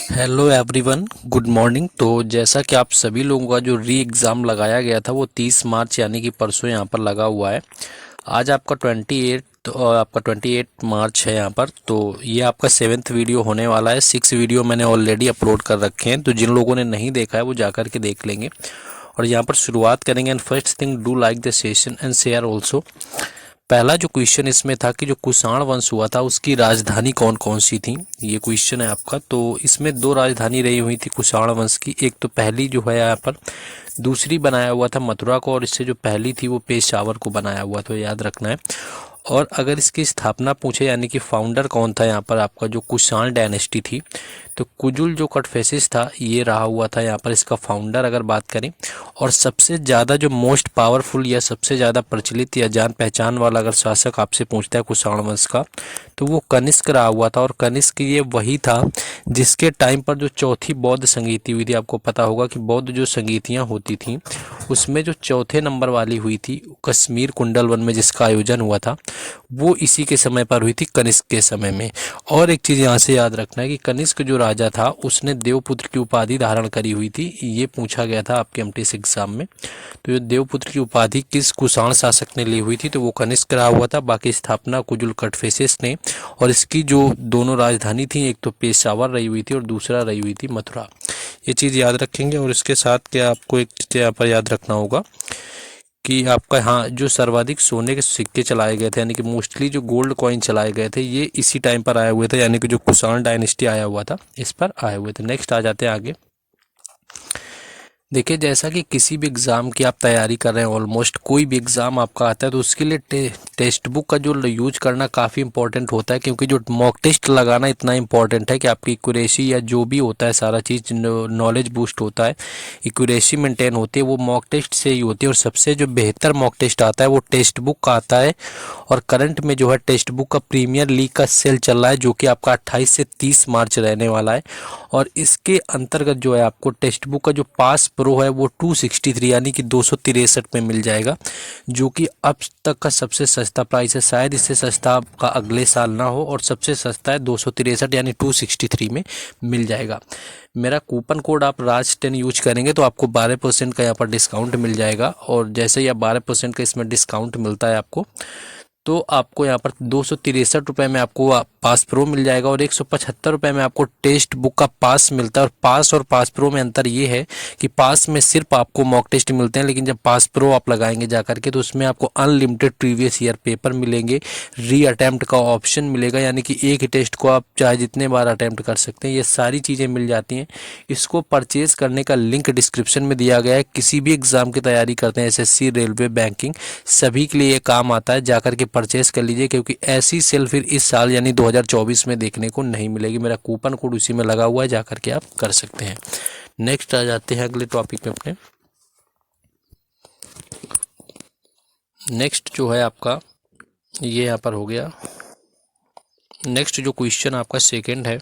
Hello everyone, good morning. तो जैसा कि आप सभी लोगों का जो री एग्ज़ाम लगाया गया था वो 30 मार्च यानी कि परसों यहाँ पर लगा हुआ है। आज आपका 28 मार्च है यहाँ पर। तो ये आपका 7th वीडियो होने वाला है। 6 वीडियो मैंने ऑलरेडी अपलोड कर रखे हैं, तो जिन लोगों ने नहीं देखा है वो जा कर के देख लेंगे। और यहाँ पर शुरुआत करेंगे। And first thing, do like the session and share also. पहला जो क्वेश्चन इसमें था कि जो कुषाण वंश हुआ था उसकी राजधानी कौन कौन सी थी, ये क्वेश्चन है आपका। तो इसमें दो राजधानी रही हुई थी कुषाण वंश की। एक तो पहली जो है यहाँ पर, दूसरी बनाया हुआ था मथुरा को, और इससे जो पहली थी वो पेशावर को बनाया हुआ, तो याद रखना है। और अगर इसकी स्थापना पूछे यानी कि फाउंडर कौन था यहाँ पर आपका, जो कुषाण डायनेस्टी थी, तो कुजुल जो कटफेसिस था ये रहा हुआ था यहाँ पर इसका फाउंडर अगर बात करें। और सबसे ज़्यादा जो मोस्ट पावरफुल या सबसे ज़्यादा प्रचलित या जान पहचान वाला अगर शासक आपसे पूछता है कुषाण वंश का, तो वो कनिष्क रहा हुआ था। और कनिष्क ये वही था जिसके टाइम पर जो चौथी बौद्ध संगीति हुई थी। आपको पता होगा कि बौद्ध जो संगीतियाँ होती थीं उसमें जो चौथे नंबर वाली हुई थी कश्मीर कुंडल वन में जिसका आयोजन हुआ था, वो इसी के समय पर हुई थी, कनिष्क के समय में। और एक चीज़ यहाँ से याद रखना है कि कनिष्क जो राजा था उसने देवपुत्र की उपाधि धारण करी हुई थी। ये पूछा गया था आपके एमटीएस एग्जाम में। तो ये देवपुत्र की उपाधि किस कुषाण शासक ने ली हुई थी, तो वो कनिष्क रहा हुआ था। बाकी स्थापना कुजुल कटफेसेस ने। और इसकी जो दोनों राजधानी थी, एक तो पेशावर रही हुई थी और दूसरा रही हुई थी मथुरा। ये चीज़ याद रखेंगे। और इसके साथ क्या आपको एक चीज़ यहाँ पर याद रखना होगा कि आपका, हाँ, जो सर्वाधिक सोने के सिक्के चलाए गए थे यानी कि मोस्टली जो गोल्ड कॉइन चलाए गए थे ये इसी टाइम पर आए हुए थे, यानी कि जो कुषाण डायनेस्टी आया हुआ था इस पर आए हुए थे। नेक्स्ट आ जाते हैं आगे। देखिए, जैसा कि किसी भी एग्ज़ाम की आप तैयारी कर रहे हैं, ऑलमोस्ट कोई भी एग्ज़ाम आपका आता है तो उसके लिए टेक्स्ट बुक का जो यूज करना काफ़ी इंपॉर्टेंट होता है, क्योंकि जो मॉक टेस्ट लगाना इतना इंपॉर्टेंट है कि आपकी एक्यूरेसी या जो भी होता है सारा चीज़ नॉलेज बूस्ट होता है, एक्यूरेसी मेंटेन होती है, वो मॉक टेस्ट से ही होती है। और सबसे जो बेहतर मॉक टेस्ट आता है वो टेक्स्ट बुक का आता है। और करंट में जो है टेक्स्ट बुक का प्रीमियर लीग का सेल चल रहा है, जो कि आपका 28 से 30 मार्च रहने वाला है। और इसके अंतर्गत जो है आपको टेक्स्ट बुक का जो पास प्रो है वो 263 यानी कि 263 में मिल जाएगा, जो कि अब तक का सबसे सस्ता प्राइस है। शायद इससे सस्ता आपका अगले साल ना हो, और सबसे सस्ता है 263 यानी 263 में मिल जाएगा। मेरा कूपन कोड आप राज10 यूज करेंगे तो आपको 12% का यहाँ पर डिस्काउंट मिल जाएगा। और जैसे ही आप 12% का इसमें डिस्काउंट मिलता है आपको, तो आपको यहाँ पर 263 में आपको पास प्रो मिल जाएगा। और 175 में आपको टेस्ट बुक का पास मिलता है। और पास और पास प्रो में अंतर ये है कि पास में सिर्फ आपको मॉक टेस्ट मिलते हैं, लेकिन जब पास प्रो आप लगाएंगे जा करके तो उसमें आपको अनलिमिटेड प्रीवियस ईयर पेपर मिलेंगे, री अटैम्प्ट का ऑप्शन मिलेगा, यानी कि एक ही टेस्ट को आप चाहे जितने बार अटैम्प्ट कर सकते हैं। ये सारी चीज़ें मिल जाती हैं। इसको परचेज करने का लिंक डिस्क्रिप्शन में दिया गया है। किसी भी एग्ज़ाम की तैयारी करते हैं, एसएससी, रेलवे, बैंकिंग, सभी के लिए ये काम आता है। जाकर के परचेस कर लीजिए, क्योंकि ऐसी सेल फिर इस साल यानी 2024 में देखने को नहीं मिलेगी। मेरा कूपन कोड उसी में लगा हुआ है, जाकर के आप कर सकते हैं। नेक्स्ट आ जाते हैं अगले टॉपिक में अपने। नेक्स्ट जो है आपका ये यहाँ पर हो गया। नेक्स्ट जो क्वेश्चन आपका सेकंड है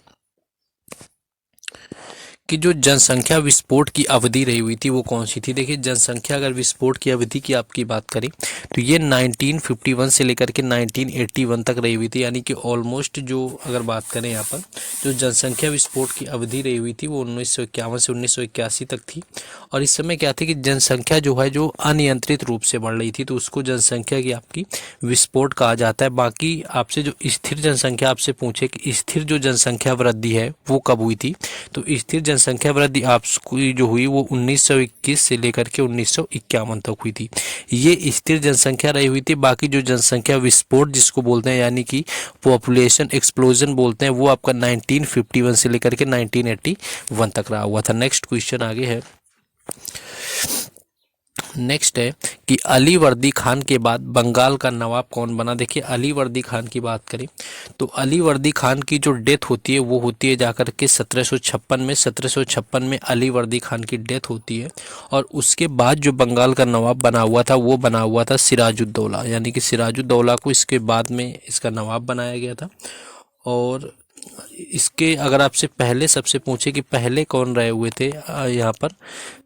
कि जो जनसंख्या विस्फोट की अवधि रही हुई थी वो कौन सी थी। देखिए, जनसंख्या अगर विस्फोट की अवधि की आपकी बात करें तो ये 1951 से लेकर के 1981 तक रही हुई थी, यानी कि ऑलमोस्ट जो अगर बात करें यहाँ पर जो जनसंख्या विस्फोट की अवधि रही हुई थी वो 1951 से 1981 तक थी। और इस समय क्या थी कि जनसंख्या जो है जो अनियंत्रित रूप से बढ़ रही थी, तो उसको जनसंख्या की आपकी विस्फोट कहा जाता है। बाकी आपसे जो स्थिर जनसंख्या आपसे पूछे कि स्थिर जो जनसंख्या वृद्धि है वो कब हुई थी, तो स्थिर जनसंख्या वृद्धि आपकी जो हुई वो 1921 से लेकर के 1951 तक हुई थी। ये स्थिर जनसंख्या रही हुई थी। बाकी जो जनसंख्या विस्फोट जिसको बोलते हैं यानी कि पॉपुलेशन एक्सप्लोजन बोलते हैं, वो आपका 1951 से लेकर के 1981 तक रहा हुआ था। नेक्स्ट क्वेश्चन आगे है। नेक्स्ट है कि अली वर्दी खान के बाद बंगाल का नवाब कौन बना। देखिए, अली वर्दी खान की बात करें तो अली वर्दी खान की जो डेथ होती है वो होती है जाकर के 1756 में। 1756 में अली वर्दी खान की डेथ होती है। और उसके बाद जो बंगाल का नवाब बना हुआ था वो बना हुआ था सिराजुद्दौला, यानी कि सिराजुद्दौला को इसके बाद में इसका नवाब बनाया गया था। और इसके अगर आपसे पहले सबसे पूछे कि पहले कौन रहे हुए थे यहाँ पर,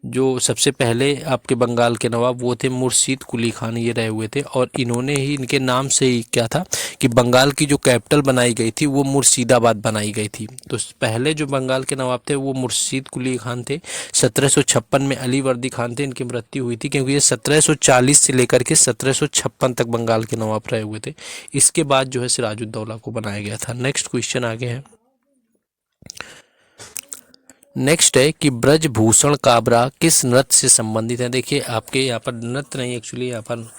जो सबसे पहले आपके बंगाल के नवाब वो थे मुर्शीद कुली खान, ये रहे हुए थे। और इन्होंने ही, इनके नाम से ही क्या था कि बंगाल की जो कैपिटल बनाई गई थी वो मुर्शिदाबाद बनाई गई थी। तो पहले जो बंगाल के नवाब थे वो मुर्शीद कुली खान थे। 1756 में अली वर्दी खान थे, इनकी मृत्यु हुई थी, क्योंकि ये 1740 से लेकर के 1756 तक बंगाल के नवाब रहे हुए थे। इसके बाद जो है सिराजुद्दौला को बनाया गया था। नेक्स्ट क्वेश्चन आगे है। नेक्स्ट है कि ब्रजभूषण काबरा किस नृत्य से संबंधित है। देखिए आपके यहाँ पर नृत्य नहीं, एक्चुअली यहाँ पर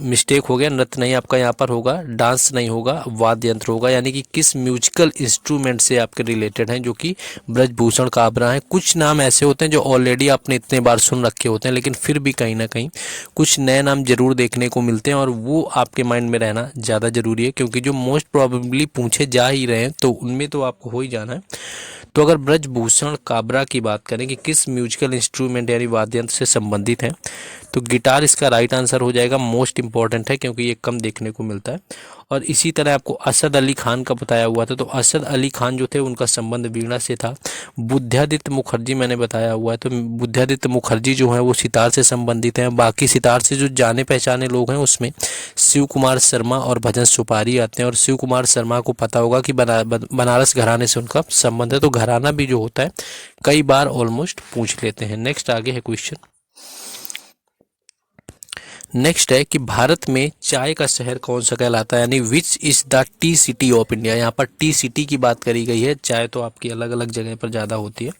मिस्टेक हो गया, नृत्य नहीं आपका यहाँ पर होगा, डांस नहीं होगा, वाद्य यंत्र होगा। यानी कि किस म्यूजिकल इंस्ट्रूमेंट से आपके रिलेटेड हैं जो कि ब्रजभूषण काबरा हैं। कुछ नाम ऐसे होते हैं जो ऑलरेडी आपने इतने बार सुन रखे होते हैं, लेकिन फिर भी कहीं ना कहीं कुछ नए नाम जरूर देखने को मिलते हैं, और वो आपके माइंड में रहना ज़्यादा ज़रूरी है, क्योंकि जो मोस्ट प्रॉबेबली पूछे जा ही रहे हैं तो उनमें तो आपको हो ही जाना है। तो अगर ब्रजभूषण काबरा की बात करें कि किस म्यूजिकल इंस्ट्रूमेंट यानी वाद्य यंत्र से संबंधित है, तो गिटार इसका राइट आंसर हो जाएगा। मोस्ट इंपॉर्टेंट है क्योंकि ये कम देखने को मिलता है। और इसी तरह आपको असद अली खान का बताया हुआ था, तो असद अली खान जो थे उनका संबंध वीणा से था। बुद्धादित्य मुखर्जी मैंने बताया हुआ है, तो बुद्धादित्य मुखर्जी जो है वो सितार से संबंधित हैं। बाकी सितार से जो जाने पहचाने लोग हैं उसमें शिव कुमार शर्मा और भजन सुपारी आते हैं। और शिव कुमार शर्मा को पता होगा कि बनारस घराने से उनका संबंध है, तो घराना भी जो होता है कई बार ऑलमोस्ट पूछ लेते हैं। नेक्स्ट आगे है क्वेश्चन। नेक्स्ट है कि भारत में चाय का शहर कौन सा कहलाता है, यानी which is the T city of India. यहाँ पर टी सिटी की बात करी गई है, चाय तो आपकी अलग अलग जगह पर ज़्यादा होती है।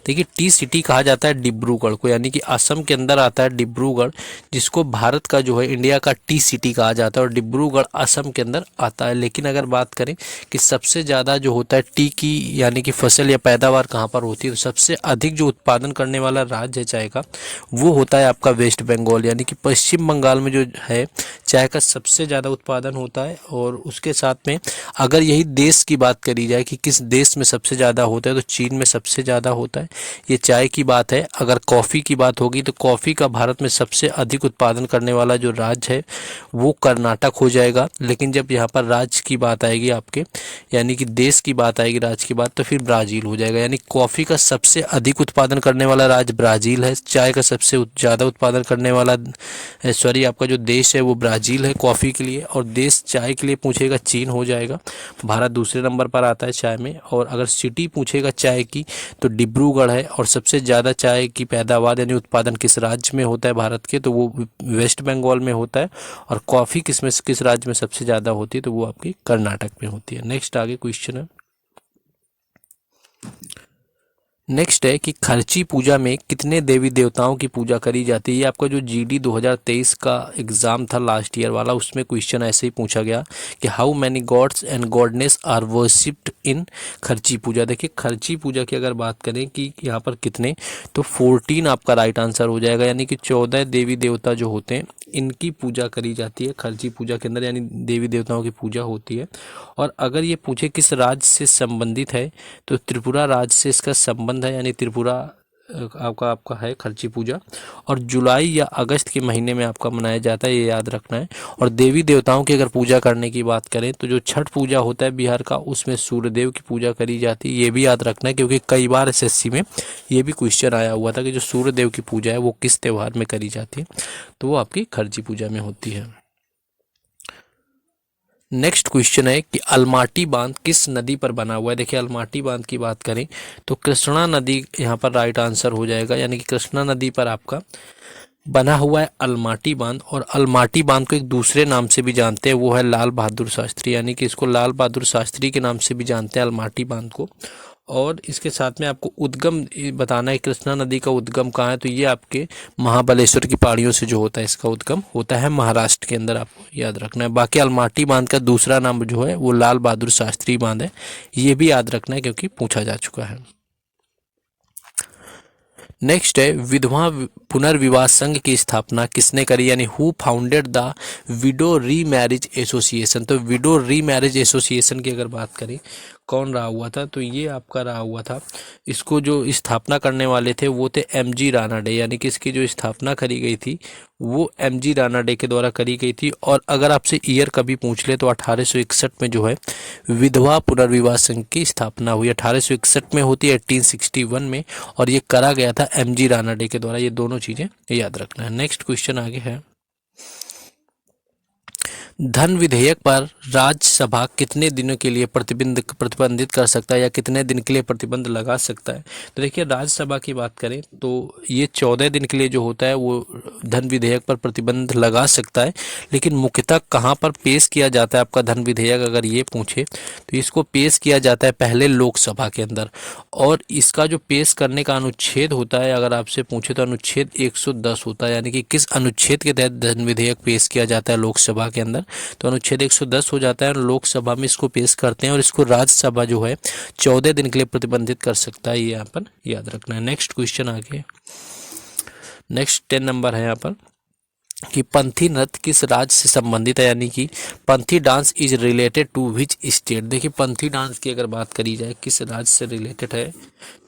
देखिए टी सिटी कहा जाता है डिब्रूगढ़ को, यानी कि असम के अंदर आता है डिब्रूगढ़, जिसको भारत का जो है इंडिया का टी सिटी कहा जाता है, और डिब्रूगढ़ असम के अंदर आता है। लेकिन अगर बात करें कि सबसे ज़्यादा जो होता है टी की यानी कि फसल या पैदावार कहाँ पर होती है, तो सबसे अधिक जो उत्पादन करने वाला राज्य है चाय का वो होता है आपका वेस्ट बंगाल, यानी कि पश्चिम बंगाल में जो है चाय का सबसे ज़्यादा उत्पादन होता है। और उसके साथ में अगर यही देश की बात करी जाए कि किस देश में सबसे ज़्यादा होता है, तो चीन में सबसे ज़्यादा होता है। ये चाय की बात है। अगर कॉफ़ी की बात होगी तो कॉफ़ी का भारत में सबसे अधिक उत्पादन करने वाला जो राज्य है वो कर्नाटक हो जाएगा। लेकिन जब यहाँ पर राज्य की बात आएगी आपके, यानी कि देश की बात आएगी राज्य की बात, तो फिर ब्राज़ील हो जाएगा। यानी कॉफ़ी का सबसे अधिक उत्पादन करने वाला राज्य ब्राज़ील है, चाय का सबसे ज़्यादा उत्पादन करने वाला आपका जो देश है वो ब्राज़ील है कॉफ़ी के लिए, और देश चाय के लिए पूछेगा चीन हो जाएगा। भारत दूसरे नंबर पर आता है चाय में। और अगर सिटी पूछेगा चाय की तो डिब्रूगढ़ है। और सबसे ज़्यादा चाय की पैदावार यानी उत्पादन किस राज्य में होता है भारत के, तो वो वेस्ट बंगाल में होता है। और कॉफ़ी किस राज्य में सबसे ज़्यादा होती है, तो वो आपकी कर्नाटक में होती है। नेक्स्ट आगे क्वेश्चन है। नेक्स्ट है कि खर्ची पूजा में कितने देवी देवताओं की पूजा करी जाती है। ये आपका जो जीडी 2023 का एग्ज़ाम था लास्ट ईयर वाला, उसमें क्वेश्चन ऐसे ही पूछा गया कि how many gods and goddess are worshipped in Kharchi Puja. देखिए खर्ची पूजा की अगर बात करें कि यहाँ पर कितने, तो 14 आपका राइट आंसर हो जाएगा। यानी कि 14 देवी देवता जो होते हैं इनकी पूजा करी जाती है खर्ची पूजा के अंदर, यानी देवी देवताओं की पूजा होती है। और अगर ये पूछे किस राज्य से संबंधित है, तो त्रिपुरा राज्य से इसका संबंध है, यानी त्रिपुरा आपका है खर्ची पूजा। और जुलाई या अगस्त के महीने में आपका मनाया जाता है, ये याद रखना है। और देवी देवताओं की अगर पूजा करने की बात करें तो जो छठ पूजा होता है बिहार का, उसमें सूर्यदेव की पूजा करी जाती है, ये भी याद रखना है, क्योंकि कई बार एसएससी में ये भी क्वेश्चन आया हुआ था कि जो सूर्यदेव की पूजा है वो किस त्यौहार में करी जाती है, तो वो आपकी खर्ची पूजा में होती है। नेक्स्ट क्वेश्चन है कि अलमाटी बांध किस नदी पर बना हुआ है। देखिए अलमाटी बांध की बात करें तो कृष्णा नदी यहाँ पर राइट आंसर हो जाएगा, यानी कि कृष्णा नदी पर आपका बना हुआ है अलमाटी बांध। और अलमाटी बांध को एक दूसरे नाम से भी जानते हैं, वो है लाल बहादुर शास्त्री, यानी कि इसको लाल बहादुर शास्त्री के नाम से भी जानते हैं अलमाटी बांध को। और इसके साथ में आपको उद्गम बताना है, कृष्णा नदी का उद्गम कहाँ है, तो ये आपके महाबलेश्वर की पहाड़ियों से जो होता है इसका उद्गम होता है महाराष्ट्र के अंदर, आपको याद रखना है। बाकी अलमाटी बांध का दूसरा नाम जो है वो लाल बहादुर शास्त्री बांध है, ये भी याद रखना है क्योंकि पूछा जा चुका है। नेक्स्ट है विधवा पुनर्विवाह संघ की स्थापना किसने करी, यानी हु फाउंडेड द विडो री मैरिज एसोसिएशन। तो विडो री मैरिज एसोसिएशन की अगर बात करें कौन रहा हुआ था, तो ये आपका रहा हुआ था, इसको जो स्थापना करने वाले थे वो थे एमजी रानाडे, यानी कि इसकी जो स्थापना करी गई थी वो एमजी रानाडे के द्वारा करी गई थी। और अगर आपसे ईयर कभी पूछ ले तो 1861 में जो है विधवा पुनर्विवाह संघ की स्थापना हुई। 1861 में होती है, 1861 में, और ये करा गया था एमजी रानाडे के द्वारा। ये दोनों चीजें याद रखना है। नेक्स्ट क्वेश्चन आगे है, धन विधेयक पर राज्यसभा कितने दिनों के लिए प्रतिबंधित कर सकता है या कितने दिन के लिए प्रतिबंध लगा सकता है। तो देखिए राज्यसभा की बात करें तो ये 14 दिन के लिए जो होता है वो धन विधेयक पर प्रतिबंध लगा सकता है। लेकिन मुख्यतः कहाँ पर पेश किया जाता है आपका धन विधेयक, अगर ये पूछे तो इसको पेश किया जाता है पहले लोकसभा के अंदर। और इसका जो पेश करने का अनुच्छेद होता है, अगर आपसे पूछे तो अनुच्छेद 110 होता है। यानी कि किस अनुच्छेद के तहत धन विधेयक पेश किया जाता है लोकसभा के अंदर, तो अनुच्छेद 110 हो जाता है और लोकसभा में इसको पेश करते हैं। और इसको राज्यसभा जो है 14 दिन के लिए प्रतिबंधित कर सकता है, ये यहाँ पर याद रखना है। नेक्स्ट क्वेश्चन आगे, नेक्स्ट 10 नंबर है यहाँ पर कि पंथी नृत्य किस राज्य से संबंधित है, यानी कि Panthi dance is related to which state. देखिए पंथी डांस की अगर बात करी जाए किस राज्य से रिलेटेड है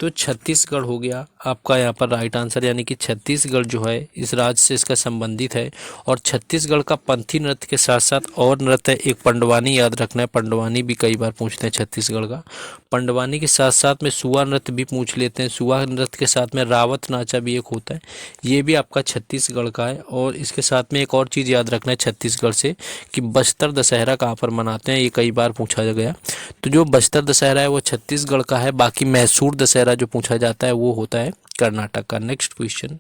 तो छत्तीसगढ़ हो गया आपका यहाँ पर राइट आंसर, यानी कि छत्तीसगढ़ जो है इस राज्य से इसका संबंधित है। और छत्तीसगढ़ का पंथी नृत्य के साथ साथ और नृत्य एक पंडवानी याद रखना है, पंडवानी भी कई बार पूछते हैं छत्तीसगढ़ का। पंडवानी के साथ साथ में सुआ नृत्य भी पूछ लेते हैं, सुआ नृत्य के साथ में रावत नाचा भी एक होता है, ये भी आपका छत्तीसगढ़ का है। और इसके साथ में एक और चीज़ याद रखना है छत्तीसगढ़ से कि बस्तर दशहरा कहाँ पर मनाते हैं, ये कई बार पूछा गया। तो जो बस्तर दशहरा है वो छत्तीसगढ़ का है, बाकी मैसूर दशहरा जो पूछा जाता है वो होता है कर्नाटक का। नेक्स्ट क्वेश्चन,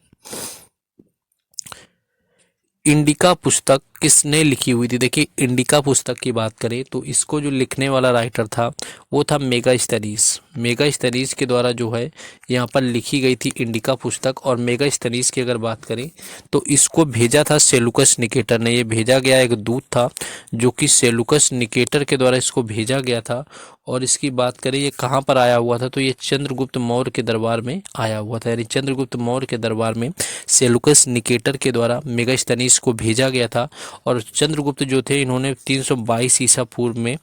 इंडिका पुस्तक किसने लिखी हुई थी। देखिए इंडिका पुस्तक की बात करें तो इसको जो लिखने वाला राइटर था वो था मेगास्थनीज। मेगास्थनीज के द्वारा जो है यहाँ पर लिखी गई थी इंडिका पुस्तक। और मेगास्थनीज की अगर बात करें तो इसको भेजा था सेलुकस निकेटर ने। ये भेजा गया एक दूत था जो कि सेलुकस निकेटर के द्वारा इसको भेजा गया था। और इसकी बात करें ये कहाँ पर आया हुआ था तो ये चंद्रगुप्त मौर्य के दरबार में आया हुआ था, यानी चंद्रगुप्त मौर्य के दरबार में सेलुकस निकेटर के द्वारा मेगास्थनीज को भेजा गया था। और चंद्रगुप्त जो थे इन्होंने 322 ईसा पूर्व में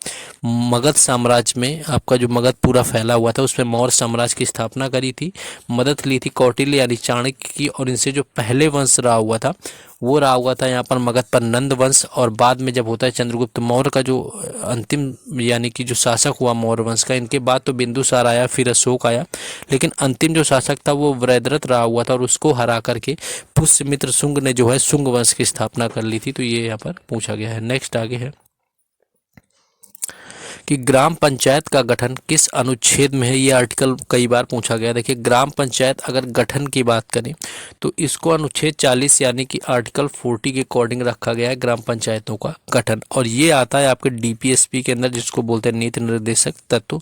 मगध साम्राज्य में, आपका जो मगध पूरा फैला हुआ था उसमें मौर्य साम्राज्य की स्थापना करी थी। मदद ली थी कौटिल्य यानी चाणक्य की। और इनसे जो पहले वंश रहा हुआ था वो रहा हुआ था यहाँ पर मगध पर नंद वंश। और बाद में जब होता है चंद्रगुप्त मौर्य का जो अंतिम यानी कि जो शासक हुआ मौर्य वंश का, इनके बाद तो बिंदुसार आया, फिर अशोक आया, लेकिन अंतिम जो शासक था वो वृद्धरथ रहा हुआ था। और उसको हरा करके पुष्यमित्र शुंग ने जो है शुंग वंश की स्थापना कर ली थी। तो ये यहाँ पर पूछा गया है। नेक्स्ट आगे है कि ग्राम पंचायत का गठन किस अनुच्छेद में है, ये आर्टिकल कई बार पूछा गया। देखिए ग्राम पंचायत अगर गठन की बात करें तो इसको अनुच्छेद 40 यानी कि आर्टिकल 40 के अकॉर्डिंग रखा गया है ग्राम पंचायतों का गठन। और ये आता है आपके डीपीएसपी के अंदर जिसको बोलते हैं नीति निर्देशक तत्व।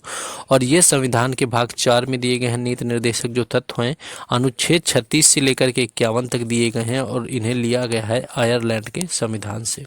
और ये संविधान के भाग 4 में दिए गए हैं नीति निर्देशक जो तत्व हैं, अनुच्छेद 36 से लेकर के 51 तक दिए गए हैं। और इन्हें लिया गया है आयरलैंड के संविधान से।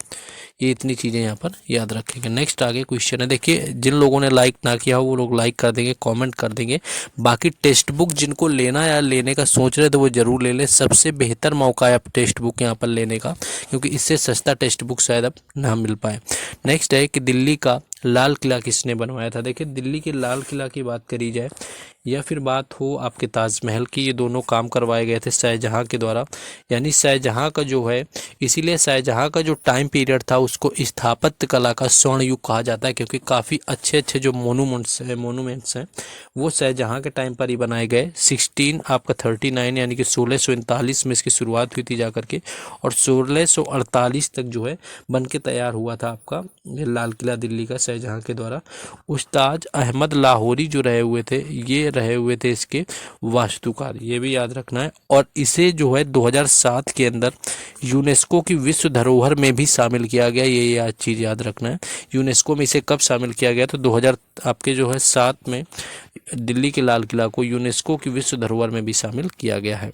ये इतनी चीज़ें यहाँ पर याद रखेंगे। नेक्स्ट आगे क्वेश्चन है, देखिए जिन लोगों ने लाइक ना किया हो वो लोग लाइक कर देंगे, कमेंट कर देंगे। बाकी टेक्स्ट बुक जिनको लेना या लेने का सोच रहे तो वो जरूर ले लें, सबसे बेहतर मौका है टेक्स्ट बुक यहाँ पर लेने का, क्योंकि इससे सस्ता टेक्स्ट बुक शायद अब ना मिल पाए। नेक्स्ट है कि दिल्ली का लाल किला किसने बनवाया था। देखिए दिल्ली के लाल किला की बात करी जाए या फिर बात हो आपके ताजमहल की, ये दोनों काम करवाए गए थे शाहजहां के द्वारा। यानी शाहजहां का जो है, इसीलिए शाहजहां का जो टाइम पीरियड था उसको स्थापत्य कला का स्वर्ण युग कहा जाता है, क्योंकि काफ़ी अच्छे अच्छे जो मोनूमेंट्स हैं वो शाहजहां के टाइम पर ही बनाए गए। 1639 यानी कि 1639 में इसकी शुरुआत हुई थी जाकर के, और 1648 तक जो है बन के तैयार हुआ था आपका ये लाल किला दिल्ली का शाहजहां के द्वारा। उस्ताद अहमद लाहौरी जो रहे हुए थे ये रहे हुए थे इसके वास्तुकार, ये भी याद रखना है। और इसे जो है 2007 के अंदर यूनेस्को की विश्व धरोहर में भी शामिल किया गया, ये चीज़ याद रखना है। यूनेस्को में इसे कब शामिल किया गया तो 2000 आपके जो है 7 में दिल्ली के लाल किला को यूनेस्को की विश्व धरोहर में भी शामिल किया गया है।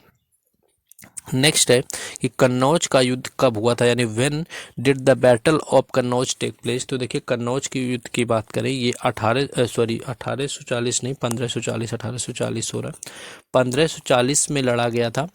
नेक्स्ट है कि कन्नौज का युद्ध कब हुआ था, यानी when did the battle of Kannauj take place. तो देखिए कन्नौज की युद्ध की बात करें ये 1840 नहीं 1540 1840 हो रहा है, 1540 में लड़ा गया था।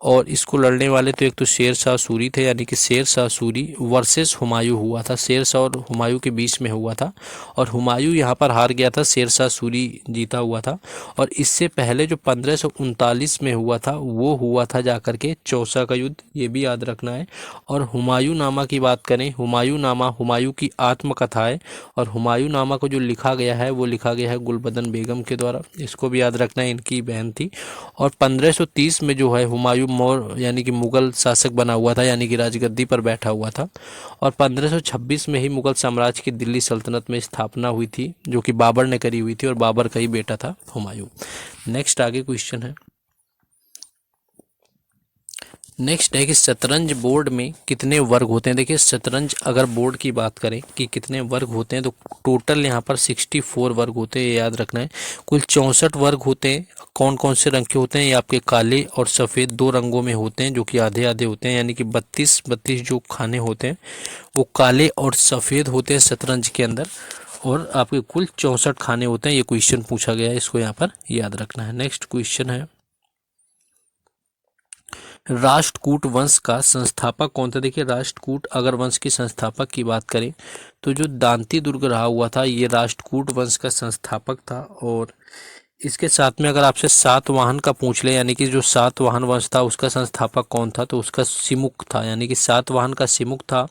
और इसको लड़ने वाले तो एक तो शेर शाह सूरी थे, यानी कि शेर शाह सूरी वर्सेस हुमायूं हुआ था, शेर शाह और हुमायूं के बीच में हुआ था। और हुमायूं यहाँ पर हार गया था, शेर शाह सूरी जीता हुआ था। और इससे पहले जो 1539 में हुआ था वो हुआ था जाकर के चौसा का युद्ध, ये भी याद रखना है। और हुमायूं नामा की बात करें, हुमायूं नामा हुमायूं की आत्मकथा है। और हुमायूं नामा को जो लिखा गया है वो लिखा गया है गुलबदन बेगम के द्वारा, इसको भी याद रखना है, इनकी बहन थी। और 1530 में जो है हुमायूं मौर्य यानी कि मुगल शासक बना हुआ था, यानी कि राजगद्दी पर बैठा हुआ था। और 1526 में ही मुगल साम्राज्य की दिल्ली सल्तनत में स्थापना हुई थी, जो कि बाबर ने करी हुई थी, और बाबर का ही बेटा था हुमायूं। नेक्स्ट आगे क्वेश्चन है, नेक्स्ट है कि शतरंज बोर्ड में कितने वर्ग होते हैं। देखिए शतरंज अगर बोर्ड की बात करें कि कितने वर्ग होते हैं, तो टोटल यहाँ पर 64 वर्ग होते हैं, ये याद रखना है। कुल 64 वर्ग होते हैं। कौन कौन से रंग के होते हैं, ये आपके काले और सफ़ेद 2 रंगों में होते हैं, जो कि आधे आधे होते हैं, यानी कि 32 जो खाने होते हैं वो काले और सफ़ेद होते हैं शतरंज के अंदर। और आपके कुल 64 खाने होते हैं, ये क्वेश्चन पूछा गया है, इसको यहाँ पर याद रखना है। नेक्स्ट क्वेश्चन है, राष्ट्रकूट वंश का संस्थापक कौन था। देखिए राष्ट्रकूट अगर वंश के संस्थापक की बात करें तो जो दांती दुर्ग रहा हुआ था ये राष्ट्रकूट वंश का संस्थापक था। और इसके साथ में अगर आपसे सातवाहन का पूछ ले, यानी कि जो सातवाहन वंश था उसका संस्थापक कौन था, तो उसका सिमुक था, यानी कि सातवाहन का सिमुक था।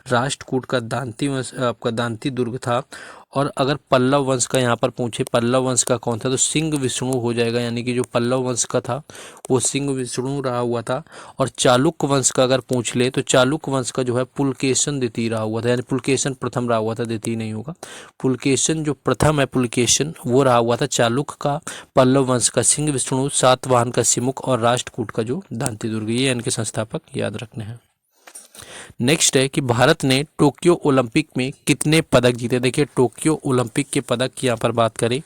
राष्ट्रकूट का दांती वंश आपका दांती दुर्ग था। और अगर पल्लव वंश का यहाँ पर पूछे पल्लव वंश का कौन था, तो सिंह विष्णु हो जाएगा, यानी कि जो पल्लव वंश का था वो सिंह विष्णु रहा हुआ था। और चालुक्य वंश का अगर पूछ ले तो चालुक्य वंश का जो है पुलकेशन द्वितीय रहा हुआ था, यानी पुलकेशन प्रथम रहा हुआ था, द्वितीय नहीं होगा। पुलकेशन जो प्रथम है पुलकेशन वो रहा हुआ था चालुक्य का, पल्लव वंश का सिंह विष्णु, सातवाहन का सिमुक और राष्ट्रकूट का जो दांती दुर्ग, ये इनके संस्थापक याद रखने हैं। नेक्स्ट है कि भारत ने टोक्यो ओलंपिक में कितने पदक जीते। देखिए टोक्यो ओलंपिक के पदक की यहाँ पर बात करें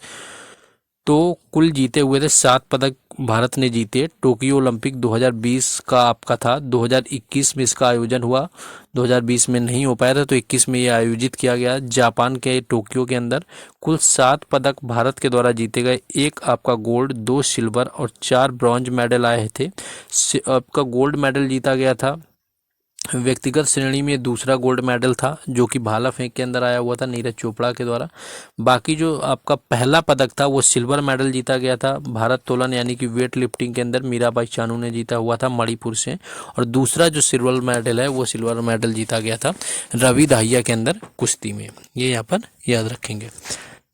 तो कुल जीते हुए थे 7 पदक भारत ने जीते। टोक्यो ओलंपिक 2020 का आपका था, 2021 में इसका आयोजन हुआ, 2020 में नहीं हो पाया था तो 21 में ये आयोजित किया गया जापान के टोक्यो के अंदर। कुल 7 पदक भारत के द्वारा जीते गए, 1 आपका गोल्ड, 2 सिल्वर और 4 ब्रॉन्ज मेडल आए थे। आपका गोल्ड मेडल जीता गया था व्यक्तिगत श्रेणी में, दूसरा गोल्ड मेडल था जो कि भाला फेंक के अंदर आया हुआ था नीरज चोपड़ा के द्वारा। बाकी जो आपका पहला पदक था वो सिल्वर मेडल जीता गया था भारोत्तोलन यानी कि वेट लिफ्टिंग के अंदर, मीराबाई चानू ने जीता हुआ था मणिपुर से। और दूसरा जो सिल्वर मेडल है वो सिल्वर मेडल जीता गया था रवि दाहिया के अंदर कुश्ती में, ये यहाँ पर याद रखेंगे।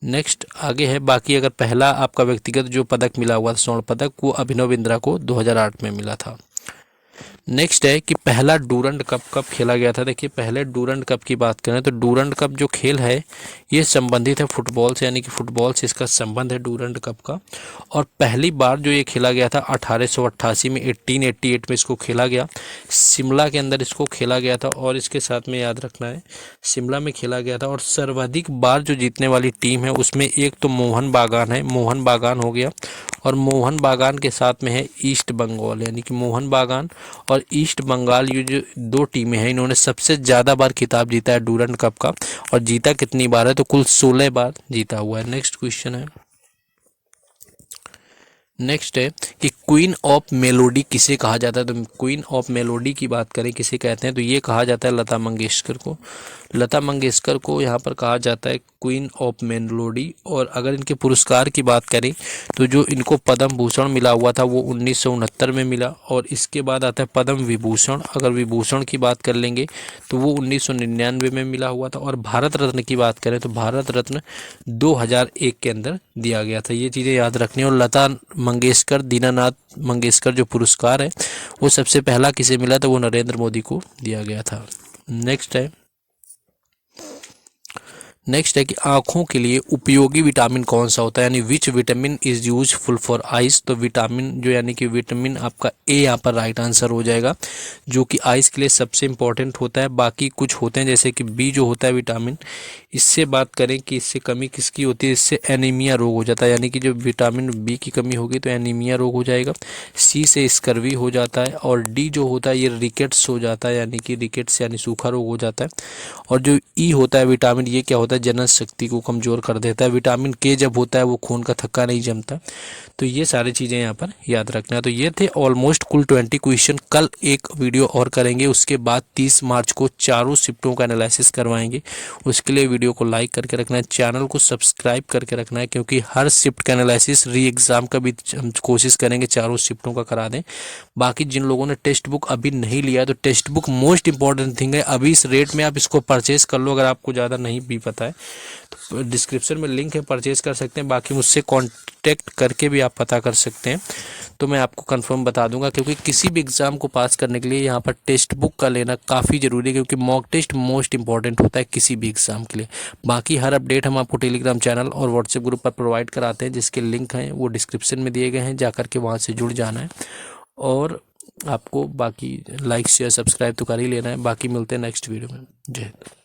नेक्स्ट आगे है, बाकी अगर पहला आपका व्यक्तिगत जो पदक मिला हुआ था स्वर्ण पदक वो अभिनव बिंद्रा को 2008 में मिला था। नेक्स्ट है कि पहला डूरंड कप कब खेला गया था। देखिए पहले डूरंड कप की बात करें तो डूरंड कप जो खेल है ये संबंधित है फुटबॉल से, यानी कि फुटबॉल से इसका संबंध है डूरंड कप का। और पहली बार जो ये खेला गया था 1888 में, 1888 में इसको खेला गया, शिमला के अंदर इसको खेला गया था। और इसके साथ में याद रखना है शिमला में खेला गया था। और सर्वाधिक बार जो जीतने वाली टीम है उसमें एक तो मोहन बागान है, मोहन बागान हो गया, और मोहन बागान के साथ में है ईस्ट बंगाल, यानी कि मोहन बागान और ईस्ट बंगाल, ये जो 2 टीमें हैं इन्होंने सबसे ज़्यादा बार खिताब जीता है डूरंड कप का। और जीता कितनी बार है, तो कुल 16 बार जीता हुआ है। नेक्स्ट क्वेश्चन है, नेक्स्ट है कि क्वीन ऑफ मेलोडी किसे कहा जाता है। तो क्वीन ऑफ मेलोडी की बात करें किसे कहते हैं, तो ये कहा जाता है लता मंगेशकर को। लता मंगेशकर को यहाँ पर कहा जाता है क्वीन ऑफ मेलोडी। और अगर इनके पुरस्कार की बात करें तो जो इनको पद्म भूषण मिला हुआ था वो 1969 में मिला। और इसके बाद आता है पद्म विभूषण, अगर विभूषण की बात कर लेंगे तो वो 1999 में मिला हुआ था। और भारत रत्न की बात करें तो भारत रत्न 2001 के अंदर दिया गया था, ये चीज़ें याद रखनी है। और लता मंगेशकर, दीनानाथ मंगेशकर जो पुरस्कार है वो सबसे पहला किसे मिला था, वो नरेंद्र मोदी को दिया गया था। नेक्स्ट है कि आँखों के लिए उपयोगी विटामिन कौन सा होता है, यानी which vitamin is useful for eyes. तो विटामिन जो यानी कि विटामिन आपका ए यहाँ पर राइट आंसर हो जाएगा, जो कि आइज के लिए सबसे इंपॉर्टेंट होता है। बाकी कुछ होते हैं जैसे कि बी जो होता है विटामिन, इससे बात करें कि इससे कमी किसकी होती है, इससे एनीमिया रोग हो जाता है, यानी कि जो विटामिन बी की कमी होगी तो एनीमिया रोग हो जाएगा। सी से स्कर्वी हो जाता है। और डी जो होता है ये रिकेट्स हो जाता है, यानी कि रिकेट्स यानी सूखा रोग हो जाता है। और जो ई होता है विटामिन, ये क्या होता है, जनन शक्ति को कमज़ोर कर देता है। विटामिन के जब होता है वो खून का थक्का नहीं जमता। तो ये सारी चीज़ें यहाँ पर याद रखना है। तो ये थे ऑलमोस्ट कुल 20 क्वेश्चन। कल एक वीडियो और करेंगे, उसके बाद 30 मार्च को चारों शिफ्टों का एनालिसिस करवाएंगे। उसके लिए वीडियो को लाइक करके रखना है, चैनल को सब्सक्राइब करके रखना है, क्योंकि हर शिफ्ट का एनालिसिस री एग्ज़ाम का भी हम कोशिश करेंगे चारों शिफ्टों का करा दें। बाकी जिन लोगों ने टेक्स्ट बुक अभी नहीं लिया तो text book most important thing है। अभी इस रेट में आप इसको परचेज़ कर लो। अगर आपको ज़्यादा नहीं भी पता है तो डिस्क्रिप्शन में लिंक है, परचेज़ कर सकते हैं। बाकी मुझसे कॉन्टेक्ट करके भी आप पता कर सकते हैं, तो मैं आपको कंफर्म बता दूंगा। क्योंकि किसी भी एग्ज़ाम को पास करने के लिए यहाँ पर टेक्स्ट बुक का लेना काफ़ी ज़रूरी है, क्योंकि मॉक टेस्ट मोस्ट इंपॉर्टेंट होता है किसी भी एग्ज़ाम के लिए। बाकी हर अपडेट हम आपको टेलीग्राम चैनल और व्हाट्सएप ग्रुप पर प्रोवाइड कराते हैं, जिसके लिंक हैं वो डिस्क्रिप्शन में दिए गए हैं, जाकर के वहाँ से जुड़ जाना है। और आपको बाकी लाइक शेयर सब्सक्राइब तो कर ही लेना है। बाकी मिलते हैं नेक्स्ट वीडियो में। जय हिंद।